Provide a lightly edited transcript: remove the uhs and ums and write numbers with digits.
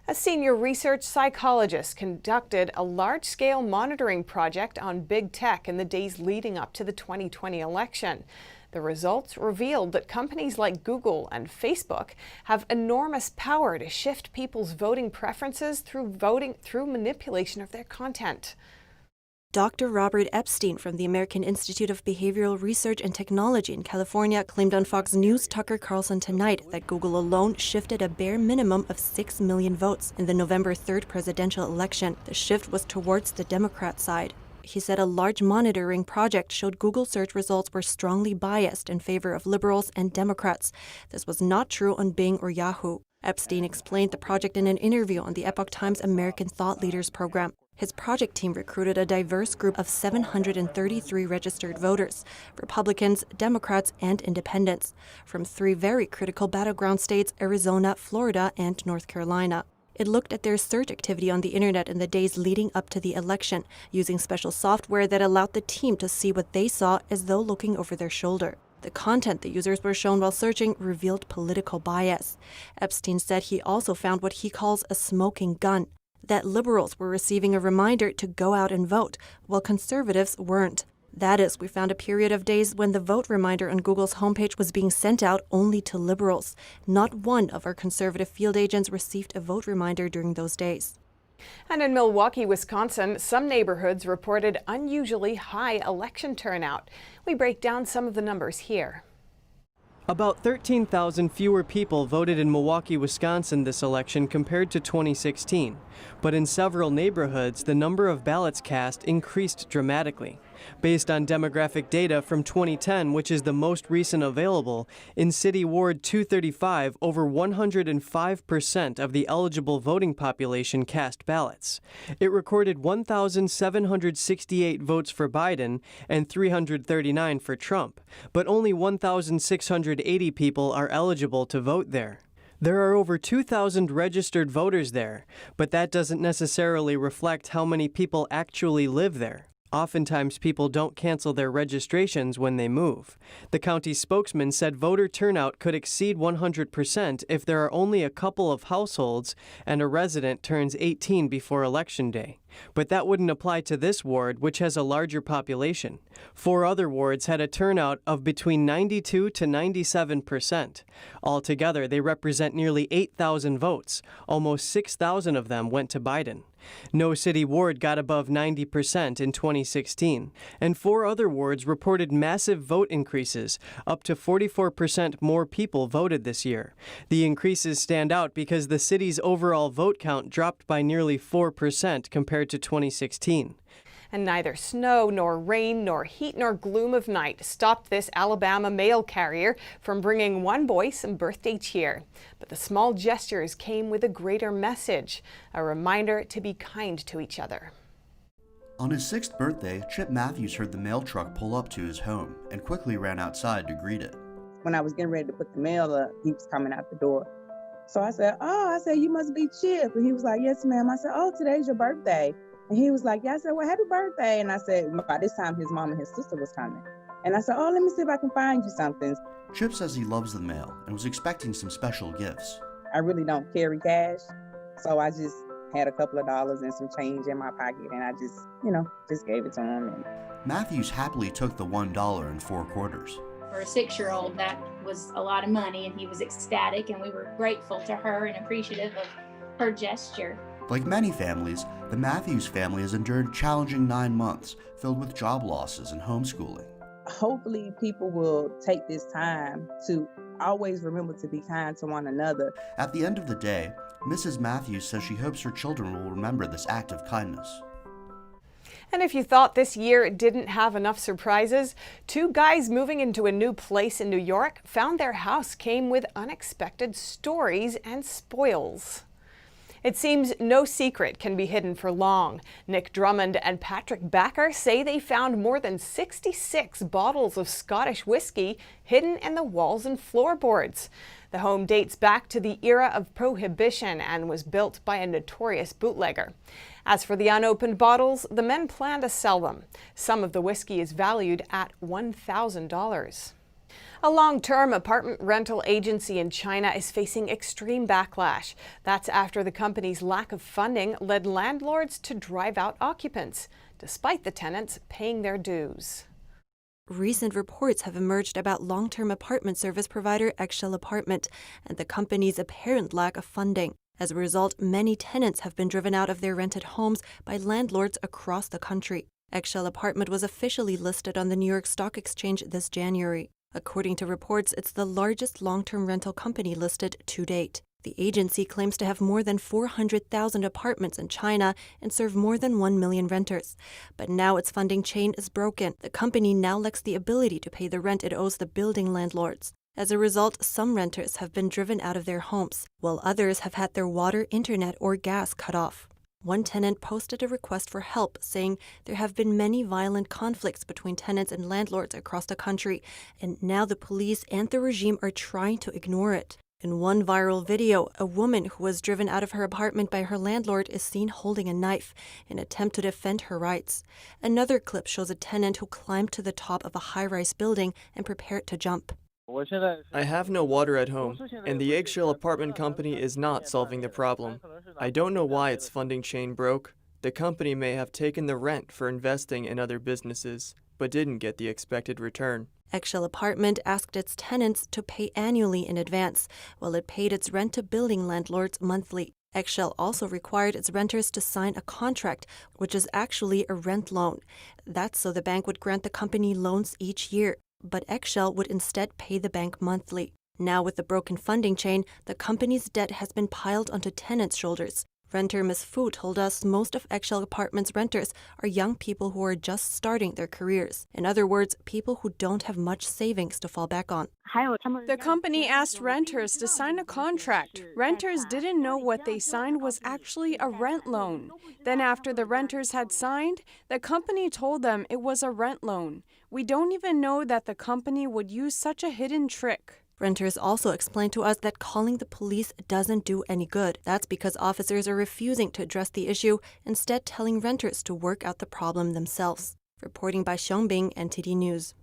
A senior research psychologist conducted a large-scale monitoring project on big tech in the days leading up to the 2020 election. The results revealed that companies like Google and Facebook have enormous power to shift people's voting preferences through manipulation of their content. Dr. Robert Epstein from the American Institute of Behavioral Research and Technology in California claimed on Fox News' Tucker Carlson Tonight that Google alone shifted a bare minimum of 6 million votes in the November 3rd presidential election. The shift was towards the Democrat side. He said a large monitoring project showed Google search results were strongly biased in favor of liberals and Democrats. This was not true on Bing or Yahoo. Epstein explained the project in an interview on the Epoch Times American Thought Leaders program. His project team recruited a diverse group of 733 registered voters, Republicans, Democrats, and independents, from 3 very critical battleground states, Arizona, Florida, and North Carolina. It looked at their search activity on the internet in the days leading up to the election, using special software that allowed the team to see what they saw as though looking over their shoulder. The content the users were shown while searching revealed political bias. Epstein said he also found what he calls a smoking gun, that liberals were receiving a reminder to go out and vote, while conservatives weren't. That is, we found a period of days when the vote reminder on Google's homepage was being sent out only to liberals. Not one of our conservative field agents received a vote reminder during those days. And in Milwaukee, Wisconsin, some neighborhoods reported unusually high election turnout. We break down some of the numbers here. About 13,000 fewer people voted in Milwaukee, Wisconsin this election compared to 2016. But in several neighborhoods, the number of ballots cast increased dramatically. Based on demographic data from 2010, which is the most recent available, in City Ward 235, over 105% of the eligible voting population cast ballots. It recorded 1,768 votes for Biden and 339 for Trump, but only 1,680 people are eligible to vote there. There are over 2,000 registered voters there, but that doesn't necessarily reflect how many people actually live there. Oftentimes, people don't cancel their registrations when they move. The county spokesman said voter turnout could exceed 100% if there are only a couple of households and a resident turns 18 before Election Day. But that wouldn't apply to this ward, which has a larger population. 4 other wards had a turnout of between 92 to 97%. Altogether, they represent nearly 8,000 votes. Almost 6,000 of them went to Biden. No city ward got above 90% in 2016, and 4 other wards reported massive vote increases. Up to 44% more people voted this year. The increases stand out because the city's overall vote count dropped by nearly 4% compared to 2016. And neither snow, nor rain, nor heat, nor gloom of night stopped this Alabama mail carrier from bringing one boy some birthday cheer. But the small gestures came with a greater message, a reminder to be kind to each other. On his 6th birthday, Chip Matthews heard the mail truck pull up to his home and quickly ran outside to greet it. When I was getting ready to put the mail up, he was coming out the door. So I said, you must be Chip. And he was like, yes, ma'am. I said, oh, today's your birthday. And he was like, yeah. I said, well, happy birthday. And I said, by this time, his mom and his sister was coming. And I said, oh, let me see if I can find you something. Chip says he loves the mail and was expecting some special gifts. I really don't carry cash. So I just had a couple of dollars and some change in my pocket. And I just gave it to him. And Matthews happily took the $1 and 4 quarters. For a 6-year-old, that was a lot of money, and he was ecstatic, and we were grateful to her and appreciative of her gesture. Like many families, the Matthews family has endured challenging 9 months filled with job losses and homeschooling. Hopefully people will take this time to always remember to be kind to one another. At the end of the day, Mrs. Matthews says she hopes her children will remember this act of kindness. And if you thought this year didn't have enough surprises, 2 guys moving into a new place in New York found their house came with unexpected stories and spoils. It seems no secret can be hidden for long. Nick Drummond and Patrick Backer say they found more than 66 bottles of Scottish whiskey hidden in the walls and floorboards. The home dates back to the era of Prohibition and was built by a notorious bootlegger. As for the unopened bottles, the men plan to sell them. Some of the whiskey is valued at $1,000. A long-term apartment rental agency in China is facing extreme backlash. That's after the company's lack of funding led landlords to drive out occupants, despite the tenants paying their dues. Recent reports have emerged about long-term apartment service provider Eggshell Apartment and the company's apparent lack of funding. As a result, many tenants have been driven out of their rented homes by landlords across the country. Eggshell Apartment was officially listed on the New York Stock Exchange this January. According to reports, it's the largest long-term rental company listed to date. The agency claims to have more than 400,000 apartments in China and serve more than 1 million renters. But now its funding chain is broken. The company now lacks the ability to pay the rent it owes the building landlords. As a result, some renters have been driven out of their homes, while others have had their water, internet, or gas cut off. One tenant posted a request for help, saying there have been many violent conflicts between tenants and landlords across the country, and now the police and the regime are trying to ignore it. In one viral video, a woman who was driven out of her apartment by her landlord is seen holding a knife in an attempt to defend her rights. Another clip shows a tenant who climbed to the top of a high-rise building and prepared to jump. I have no water at home, and the Eggshell Apartment Company is not solving the problem. I don't know why its funding chain broke. The company may have taken the rent for investing in other businesses, but didn't get the expected return. Eggshell Apartment asked its tenants to pay annually in advance, while it paid its rent to building landlords monthly. Eggshell also required its renters to sign a contract, which is actually a rent loan. That's so the bank would grant the company loans each year, but Eggshell would instead pay the bank monthly. Now, with the broken funding chain, the company's debt has been piled onto tenants' shoulders. Renter Ms. Fu told us most of Eggshell Apartment's renters are young people who are just starting their careers. In other words, people who don't have much savings to fall back on. The company asked renters to sign a contract. Renters didn't know what they signed was actually a rent loan. Then after the renters had signed, the company told them it was a rent loan. We don't even know that the company would use such a hidden trick. Renters also explained to us that calling the police doesn't do any good. That's because officers are refusing to address the issue, instead telling renters to work out the problem themselves. Reporting by Xiangbing, NTD News.